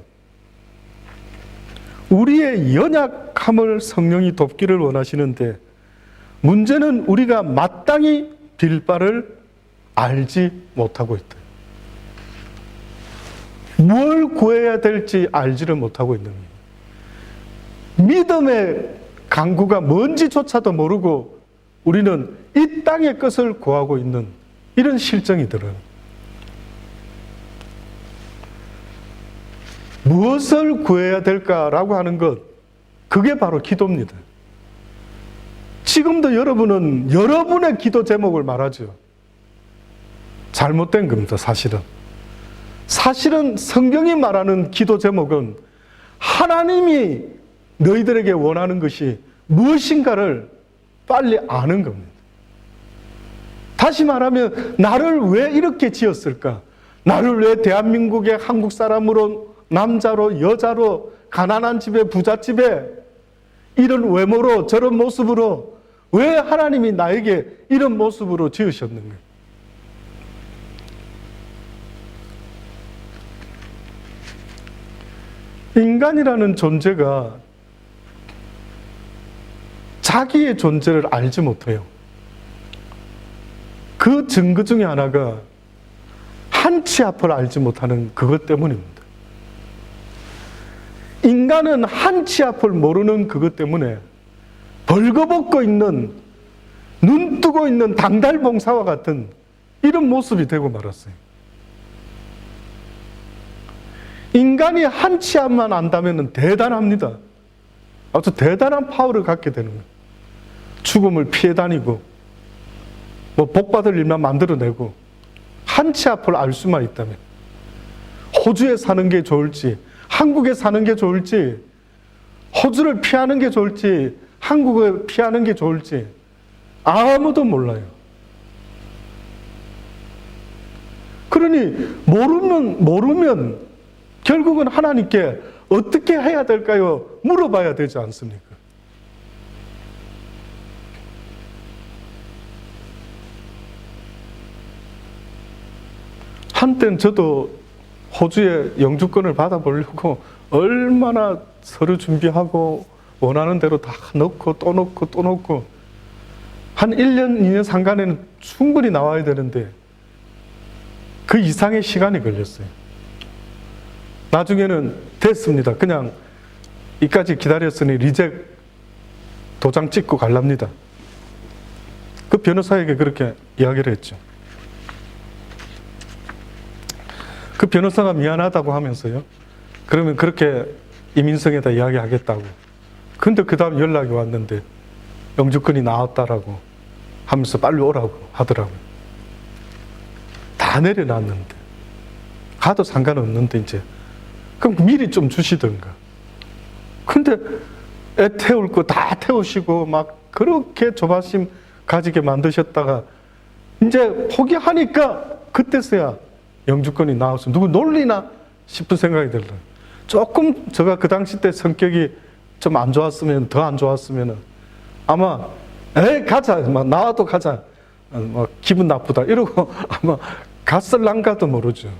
우리의 연약함을 성령이 돕기를 원하시는데 문제는 우리가 마땅히 빌 바를 알지 못하고 있다. 뭘 구해야 될지 알지를 못하고 있는 거예요. 믿음의 간구가 뭔지조차도 모르고 우리는 이 땅의 것을 구하고 있는 이런 실정이 들어요. 무엇을 구해야 될까라고 하는 것, 그게 바로 기도입니다. 지금도 여러분은 여러분의 기도 제목을 말하죠. 잘못된 겁니다, 사실은. 사실은 성경이 말하는 기도 제목은 하나님이 너희들에게 원하는 것이 무엇인가를 빨리 아는 겁니다. 다시 말하면 나를 왜 이렇게 지었을까? 나를 왜 대한민국의 한국 사람으로, 남자로, 여자로, 가난한 집에, 부잣집에 이런 외모로, 저런 모습으로 왜 하나님이 나에게 이런 모습으로 지으셨는가? 인간이라는 존재가 자기의 존재를 알지 못해요. 그 증거 중에 하나가 한치 앞을 알지 못하는 그것 때문입니다. 인간은 한치 앞을 모르는 그것 때문에 벌거벗고 있는, 눈 뜨고 있는 당달봉사와 같은 이런 모습이 되고 말았어요. 인간이 한치 앞만 안다면 대단합니다. 아주 대단한 파워를 갖게 되는 거예요. 죽음을 피해 다니고 뭐 복받을 일만 만들어내고 한치 앞을 알 수만 있다면 호주에 사는 게 좋을지 한국에 사는 게 좋을지 호주를 피하는 게 좋을지 한국을 피하는 게 좋을지 아무도 몰라요. 그러니 모르면 결국은 하나님께 어떻게 해야 될까요? 물어봐야 되지 않습니까? 한때는 저도 호주에 영주권을 받아보려고 얼마나 서류 준비하고 원하는 대로 다 넣고 또 넣고 또 넣고 한 1년, 2년 상간에는 충분히 나와야 되는데 그 이상의 시간이 걸렸어요. 나중에는 됐습니다. 그냥 이까지 기다렸으니 리젝 도장 찍고 갈랍니다. 그 변호사에게 그렇게 이야기를 했죠. 그 변호사가 미안하다고 하면서요. 그러면 그렇게 이민성에다 이야기하겠다고. 근데 그 다음 연락이 왔는데 영주권이 나왔다라고 하면서 빨리 오라고 하더라고요. 다 내려놨는데. 가도 상관없는데 이제. 그럼 미리 좀 주시던가. 근데 애 태울 거 다 태우시고 막 그렇게 조바심 가지게 만드셨다가 이제 포기하니까 그때서야 영주권이 나와서 누구 놀리나 싶은 생각이 들어요. 조금 제가 그 당시 때 성격이 좀 안 좋았으면, 더 안 좋았으면 아마 에이 가자, 막 나와도 가자, 막 기분 나쁘다 이러고 아마 갔을랑가도 모르죠.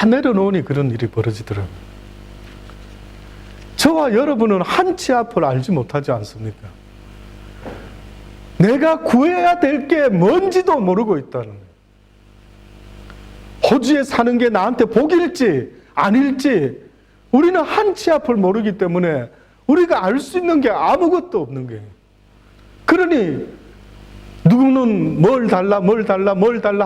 다 내려놓으니 그런 일이 벌어지더라고요. 저와 여러분은 한치 앞을 알지 못하지 않습니까? 내가 구해야 될 게 뭔지도 모르고 있다는 거예요. 호주에 사는 게 나한테 복일지 아닐지 우리는 한치 앞을 모르기 때문에 우리가 알 수 있는 게 아무것도 없는 거예요. 그러니 누구는 뭘 달라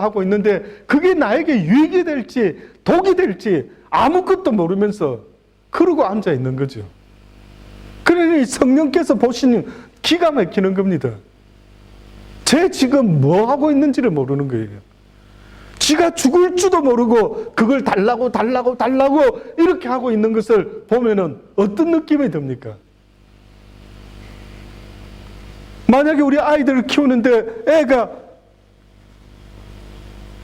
하고 있는데 그게 나에게 유익이 될지 독이 될지 아무것도 모르면서 그러고 앉아 있는 거죠. 그러니 성령께서 보시는 기가 막히는 겁니다. 쟤 지금 뭐 하고 있는지를 모르는 거예요. 지가 죽을 줄도 모르고 그걸 달라고 이렇게 하고 있는 것을 보면은 어떤 느낌이 듭니까? 만약에 우리 아이들을 키우는데 애가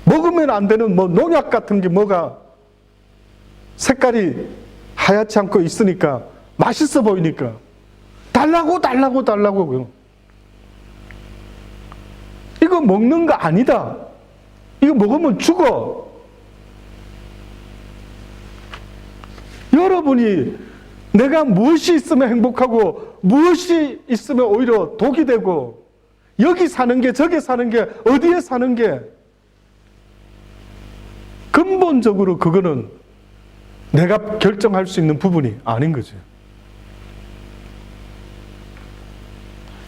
먹으면 안 되는 뭐 농약 같은 게 뭐가 색깔이 하얗지 않고 있으니까 맛있어 보이니까 달라고요. 이거 먹는 거 아니다. 이거 먹으면 죽어. 여러분이 내가 무엇이 있으면 행복하고 무엇이 있으면 오히려 독이 되고 여기 사는 게 저기 사는 게 어디에 사는 게 근본적으로 그거는 내가 결정할 수 있는 부분이 아닌 거죠.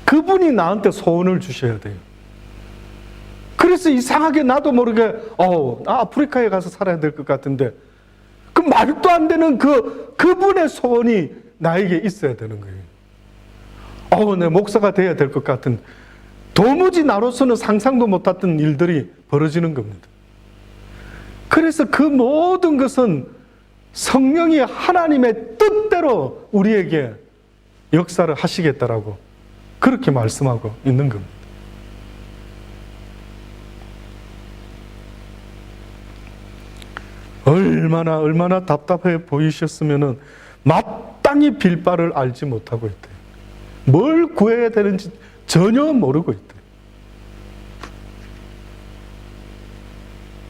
그분이 나한테 소원을 주셔야 돼요. 그래서 이상하게 나도 모르게 나 아프리카에 가서 살아야 될 것 같은데 그 말도 안 되는 그분의 소원이 나에게 있어야 되는 거예요. 내 목사가 돼야 될 것 같은 도무지 나로서는 상상도 못했던 일들이 벌어지는 겁니다. 그래서 그 모든 것은 성령이 하나님의 뜻대로 우리에게 역사를 하시겠다라고 그렇게 말씀하고 있는 겁니다. 얼마나 답답해 보이셨으면은 마땅히 빌 바를 알지 못하고 있대요. 뭘 구해야 되는지 전혀 모르고 있대요.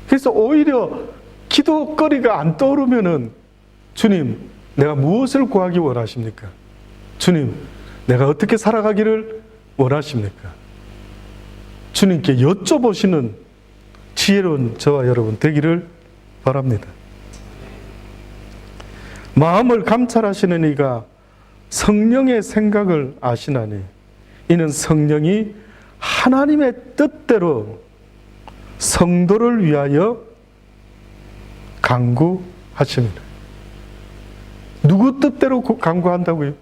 그래서 오히려 기도거리가 안 떠오르면은 주님, 내가 무엇을 구하기 원하십니까? 주님, 내가 어떻게 살아가기를 원하십니까? 주님께 여쭤보시는 지혜로운 저와 여러분 되기를 바랍니다. 마음을 감찰하시는 이가 성령의 생각을 아시나니 이는 성령이 하나님의 뜻대로 성도를 위하여 간구하십니다. 누구 뜻대로 간구한다고요?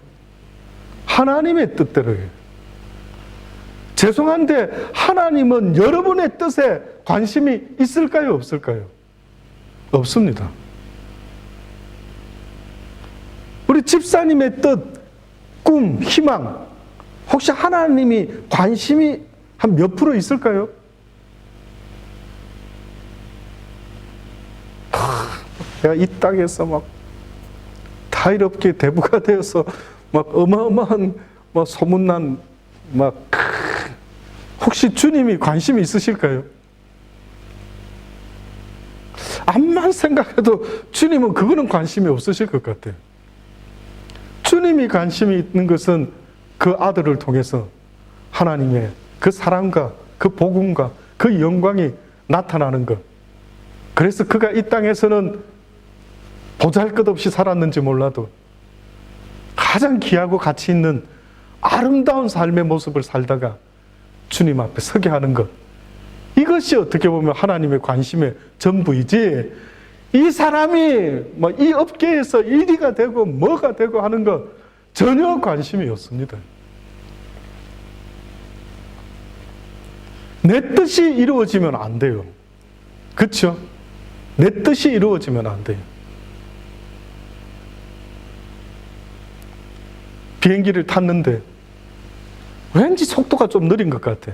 하나님의 뜻대로요. 죄송한데 하나님은 여러분의 뜻에 관심이 있을까요? 없을까요? 없습니다. 우리 집사님의 뜻, 꿈, 희망 혹시 하나님이 관심이 한 몇 프로 있을까요? 내가 이 땅에서 막 타이롭게 대부가 되어서 막 어마어마한 막 소문난 막 혹시 주님이 관심이 있으실까요? 암만 생각해도 주님은 그거는 관심이 없으실 것 같아요. 주님이 관심이 있는 것은 그 아들을 통해서 하나님의 그 사랑과 그 복음과 그 영광이 나타나는 것. 그래서 그가 이 땅에서는 보잘것없이 살았는지 몰라도 가장 귀하고 가치 있는 아름다운 삶의 모습을 살다가 주님 앞에 서게 하는 것. 이것이 어떻게 보면 하나님의 관심의 전부이지 이 사람이 이 업계에서 1위가 되고 뭐가 되고 하는 것 전혀 관심이 없습니다. 내 뜻이 이루어지면 안 돼요. 그렇죠? 내 뜻이 이루어지면 안 돼요. 비행기를 탔는데 왠지 속도가 좀 느린 것 같아.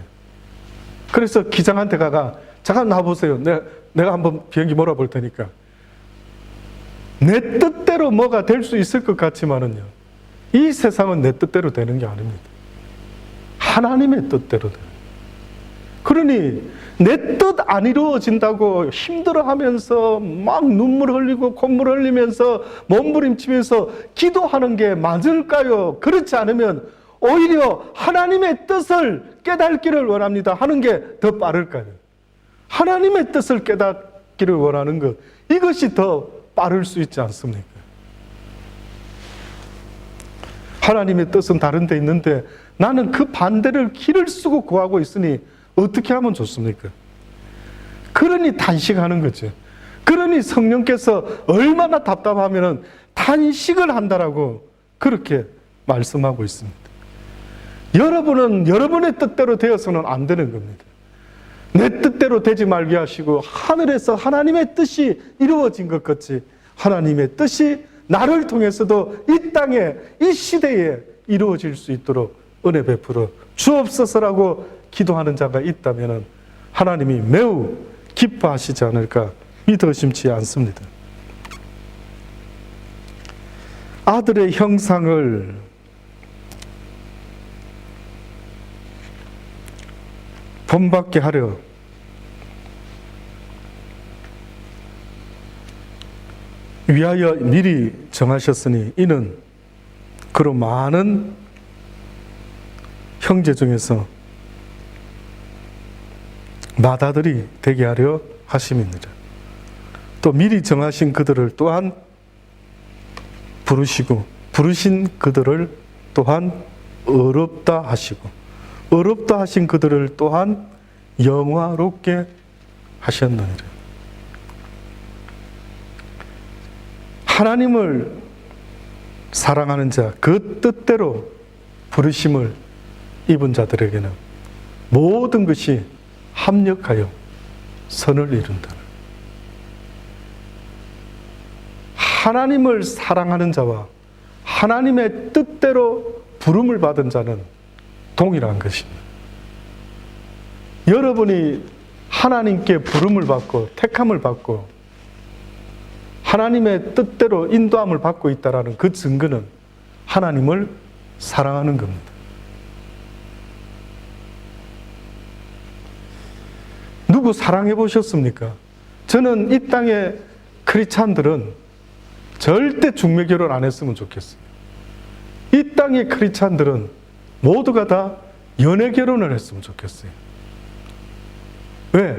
그래서 기장한테 잠깐 나와보세요. 내가 한번 비행기 몰아볼 테니까. 내 뜻대로 뭐가 될 수 있을 것 같지만은요, 이 세상은 내 뜻대로 되는 게 아닙니다. 하나님의 뜻대로 돼요. 그러니 내 뜻 안 이루어진다고 힘들어하면서 막 눈물 흘리고 콧물 흘리면서 몸부림치면서 기도하는 게 맞을까요? 그렇지 않으면 오히려 하나님의 뜻을 깨닫기를 원합니다 하는 게 더 빠를까요? 하나님의 뜻을 깨닫기를 원하는 것, 이것이 더 빠를 수 있지 않습니까? 하나님의 뜻은 다른 데 있는데 나는 그 반대를 길을 쓰고 구하고 있으니 어떻게 하면 좋습니까? 그러니 단식하는 거죠. 그러니 성령께서 얼마나 답답하면 단식을 한다라고 그렇게 말씀하고 있습니다. 여러분은 여러분의 뜻대로 되어서는 안 되는 겁니다. 내 뜻대로 되지 말게 하시고 하늘에서 하나님의 뜻이 이루어진 것 같이 하나님의 뜻이 나를 통해서도 이 땅에, 이 시대에 이루어질 수 있도록 은혜 베풀어 주옵소서라고 기도하는 자가 있다면 하나님이 매우 기뻐하시지 않을까 믿어 심지 않습니다. 아들의 형상을 본받게 하려 위하여 미리 정하셨으니 이는 그로 많은 형제 중에서 맏아들이 되게 하려 하심입니다. 또 미리 정하신 그들을 또한 부르시고 부르신 그들을 또한 어렵다 하시고 어렵다 하신 그들을 또한 영화롭게 하셨느니라. 하나님을 사랑하는 자, 그 뜻대로 부르심을 입은 자들에게는 모든 것이 합력하여 선을 이룬다. 하나님을 사랑하는 자와 하나님의 뜻대로 부름을 받은 자는 동일한 것입니다. 여러분이 하나님께 부름을 받고 택함을 받고 하나님의 뜻대로 인도함을 받고 있다는 그 증거는 하나님을 사랑하는 겁니다. 누구 사랑해 보셨습니까? 저는 이 땅의 크리스찬들은 절대 중매 결혼 안 했으면 좋겠어요. 이 땅의 크리스찬들은 모두가 다 연애 결혼을 했으면 좋겠어요. 왜?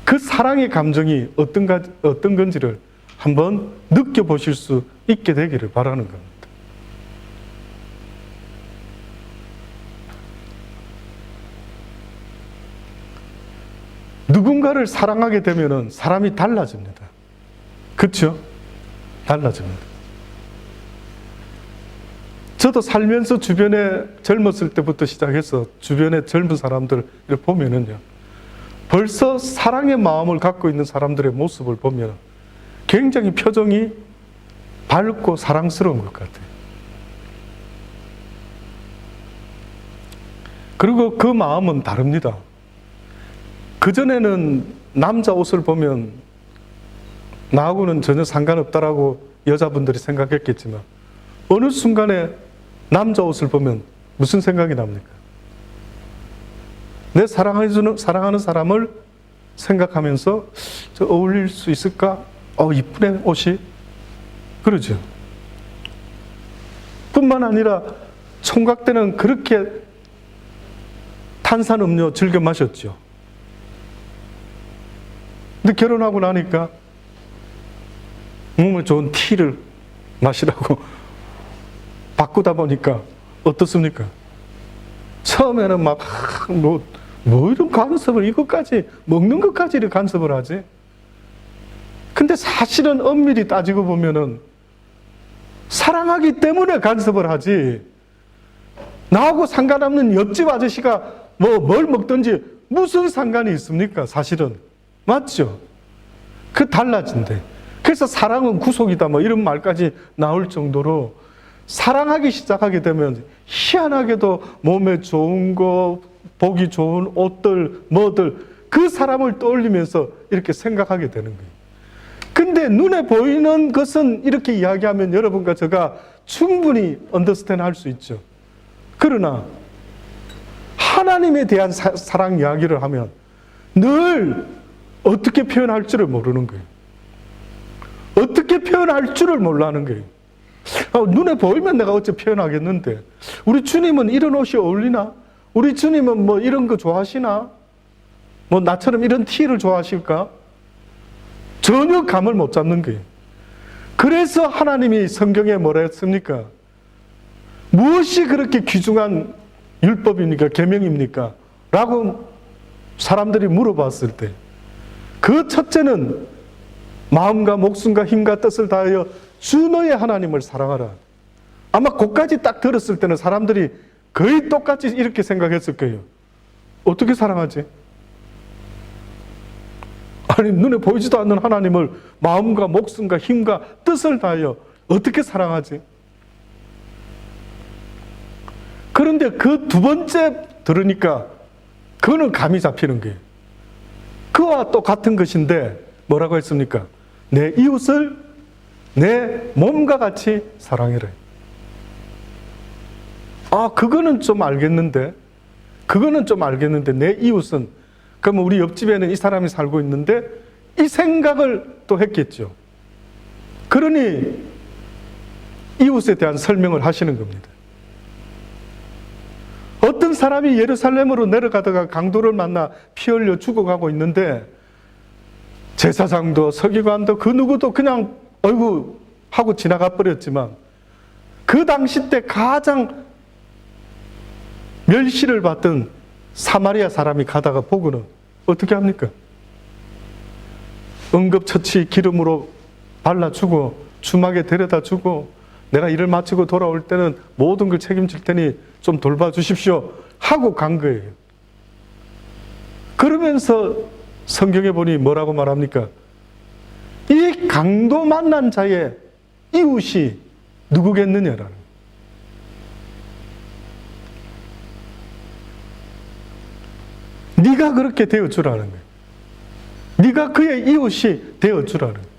그 사랑의 감정이 어떤 건지를 한번 느껴보실 수 있게 되기를 바라는 겁니다. 누군가를 사랑하게 되면 사람이 달라집니다. 그렇죠? 달라집니다. 저도 살면서 주변에 젊었을 때부터 시작해서 주변에 젊은 사람들을 보면은요, 벌써 사랑의 마음을 갖고 있는 사람들의 모습을 보면 굉장히 표정이 밝고 사랑스러운 것 같아요. 그리고 그 마음은 다릅니다. 그전에는 남자 옷을 보면 나하고는 전혀 상관없다라고 여자분들이 생각했겠지만 어느 순간에 남자 옷을 보면 무슨 생각이 납니까? 내 사랑하는 사람을 생각하면서 저 어울릴 수 있을까? 이쁘네 옷이. 그러죠. 뿐만 아니라 총각 때는 그렇게 탄산음료 즐겨 마셨죠. 근데 결혼하고 나니까 몸에 좋은 티를 마시라고 바꾸다 보니까 어떻습니까? 처음에는 막 뭐 이런 간섭을 이것까지 먹는 것까지 이렇게 간섭을 하지? 근데 사실은 엄밀히 따지고 보면은 사랑하기 때문에 간섭을 하지, 나하고 상관없는 옆집 아저씨가 뭘 먹든지 무슨 상관이 있습니까? 사실은. 맞죠? 그 달라진대. 그래서 사랑은 구속이다 이런 말까지 나올 정도로 사랑하기 시작하게 되면 희한하게도 몸에 좋은 거, 보기 좋은 옷들, 그 사람을 떠올리면서 이렇게 생각하게 되는 거예요. 근데 눈에 보이는 것은 이렇게 이야기하면 여러분과 제가 충분히 언더스탠드 할 수 있죠. 그러나 하나님에 대한 사랑 이야기를 하면 늘 어떻게 표현할 줄을 모르는 거예요. 어떻게 표현할 줄을 몰라는 거예요. 눈에 보이면 내가 어째 표현하겠는데, 우리 주님은 이런 옷이 어울리나? 우리 주님은 뭐 이런 거 좋아하시나? 뭐 나처럼 이런 티를 좋아하실까? 전혀 감을 못 잡는 거예요. 그래서 하나님이 성경에 뭐라 했습니까? 무엇이 그렇게 귀중한 율법입니까? 계명입니까? 라고 사람들이 물어봤을 때 그 첫째는 마음과 목숨과 힘과 뜻을 다하여 주 너의 하나님을 사랑하라. 아마 그까지 딱 들었을 때는 사람들이 거의 똑같이 이렇게 생각했을 거예요. 어떻게 사랑하지? 아니, 눈에 보이지도 않는 하나님을 마음과 목숨과 힘과 뜻을 다하여 어떻게 사랑하지? 그런데 그 두 번째 들으니까 그거는 감이 잡히는 거예요. 그와 똑같은 것인데 뭐라고 했습니까? 내 이웃을 내 몸과 같이 사랑해라. 그거는 좀 알겠는데 내 이웃은, 그러면 우리 옆집에는 이 사람이 살고 있는데 이 생각을 또 했겠죠. 그러니 이웃에 대한 설명을 하시는 겁니다. 어떤 사람이 예루살렘으로 내려가다가 강도를 만나 피 흘려 죽어가고 있는데 제사장도 서기관도 그 누구도 그냥 어이구 하고 지나가 버렸지만, 그 당시 때 가장 멸시를 받던 사마리아 사람이 가다가 보고는 어떻게 합니까? 응급처치 기름으로 발라주고 주막에 데려다주고, 내가 일을 마치고 돌아올 때는 모든 걸 책임질 테니 좀 돌봐주십시오 하고 간 거예요. 그러면서 성경에 보니 뭐라고 말합니까? 이 강도 만난 자의 이웃이 누구겠느냐라는. 네가 그렇게 되어주라는 거예요. 네가 그의 이웃이 되어주라는 거예요.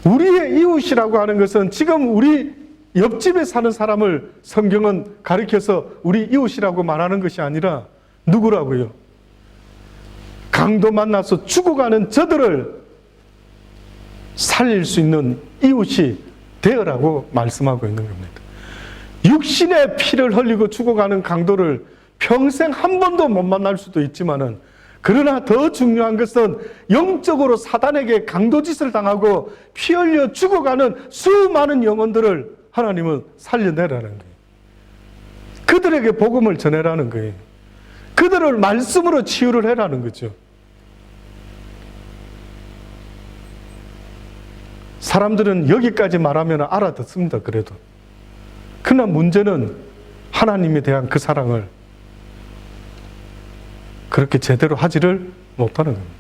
우리의 이웃이라고 하는 것은 지금 우리 옆집에 사는 사람을 성경은 가리켜서 우리 이웃이라고 말하는 것이 아니라 누구라고요? 강도 만나서 죽어가는 저들을 살릴 수 있는 이웃이 되어라고 말씀하고 있는 겁니다. 육신의 피를 흘리고 죽어가는 강도를 평생 한 번도 못 만날 수도 있지만은, 그러나 더 중요한 것은 영적으로 사단에게 강도짓을 당하고 피 흘려 죽어가는 수많은 영혼들을 하나님은 살려내라는 거예요. 그들에게 복음을 전해라는 거예요. 그들을 말씀으로 치유를 해라는 거죠. 사람들은 여기까지 말하면 알아듣습니다. 그래도. 그러나 문제는 하나님에 대한 그 사랑을 그렇게 제대로 하지를 못하는 겁니다.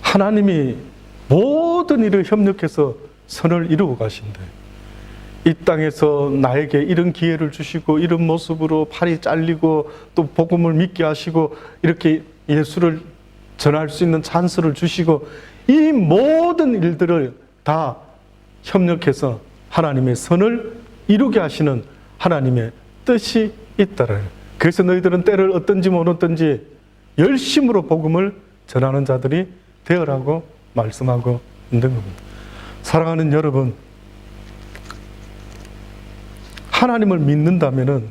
하나님이 모든 일을 협력해서 선을 이루고 가신대. 이 땅에서 나에게 이런 기회를 주시고 이런 모습으로 팔이 잘리고 또 복음을 믿게 하시고 이렇게 예수를 전할 수 있는 찬스를 주시고, 이 모든 일들을 다 협력해서 하나님의 선을 이루게 하시는 하나님의 뜻이 있다라. 그래서 너희들은 때를 어떤지 못 어떤지 열심으로 복음을 전하는 자들이 되어라고 말씀하고 있는 겁니다. 사랑하는 여러분, 하나님을 믿는다면은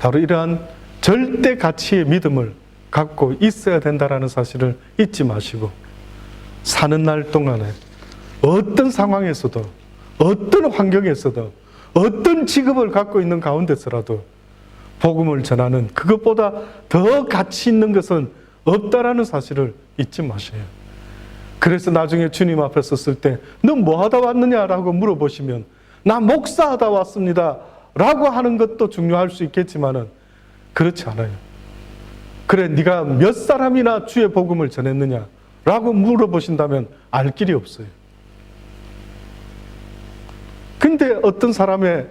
바로 이러한 절대 가치의 믿음을 갖고 있어야 된다라는 사실을 잊지 마시고, 사는 날 동안에 어떤 상황에서도, 어떤 환경에서도, 어떤 직업을 갖고 있는 가운데서라도 복음을 전하는, 그것보다 더 가치 있는 것은 없다라는 사실을 잊지 마세요. 그래서 나중에 주님 앞에 섰을 때 너 뭐 하다 왔느냐라고 물어보시면 나 목사하다 왔습니다 라고 하는 것도 중요할 수 있겠지만은 그렇지 않아요. 그래, 네가 몇 사람이나 주의 복음을 전했느냐 라고 물어보신다면 알 길이 없어요. 근데 어떤 사람의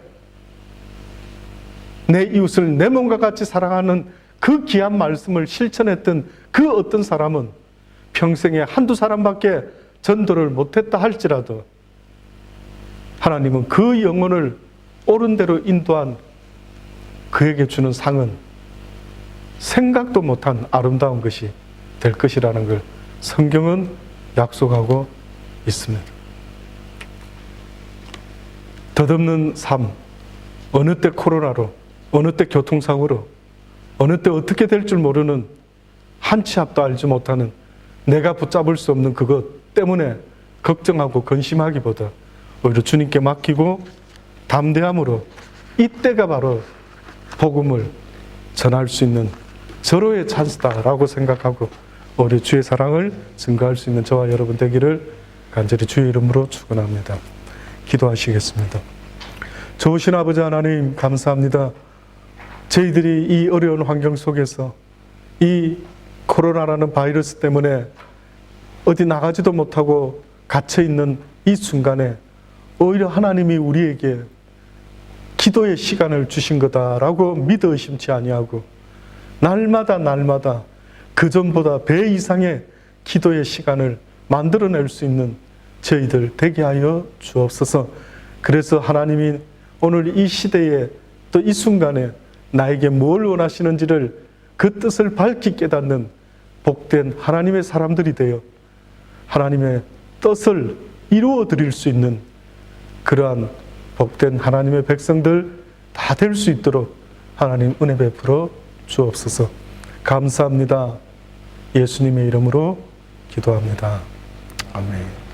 내 이웃을 내 몸과 같이 사랑하는 그 귀한 말씀을 실천했던 그 어떤 사람은 평생에 한두 사람밖에 전도를 못했다 할지라도 하나님은 그 영혼을 옳은 대로 인도한 그에게 주는 상은 생각도 못한 아름다운 것이 될 것이라는 걸 성경은 약속하고 있습니다. 덧없는 삶, 어느 때 코로나로, 어느 때 교통사고로, 어느 때 어떻게 될 줄 모르는 한 치 앞도 알지 못하는 내가 붙잡을 수 없는 그것 때문에 걱정하고 근심하기보다 오히려 주님께 맡기고 담대함으로 이때가 바로 복음을 전할 수 있는 절호의 찬스다라고 생각하고 오히려 주의 사랑을 증거할 수 있는 저와 여러분 되기를 간절히 주의 이름으로 축원합니다. 기도하시겠습니다. 좋으신 아버지 하나님 감사합니다. 저희들이 이 어려운 환경 속에서 이 코로나라는 바이러스 때문에 어디 나가지도 못하고 갇혀있는 이 순간에 오히려 하나님이 우리에게 기도의 시간을 주신 거다라고 믿어 의심치 아니하고 날마다 그전보다 배 이상의 기도의 시간을 만들어낼 수 있는 저희들 되게 하여 주옵소서. 그래서 하나님이 오늘 이 시대에 또 이 순간에 나에게 뭘 원하시는지를 그 뜻을 밝히 깨닫는 복된 하나님의 사람들이 되어 하나님의 뜻을 이루어 드릴 수 있는 그러한 복된 하나님의 백성들 다 될 수 있도록 하나님 은혜 베풀어 주옵소서. 감사합니다. 예수님의 이름으로 기도합니다. 아멘.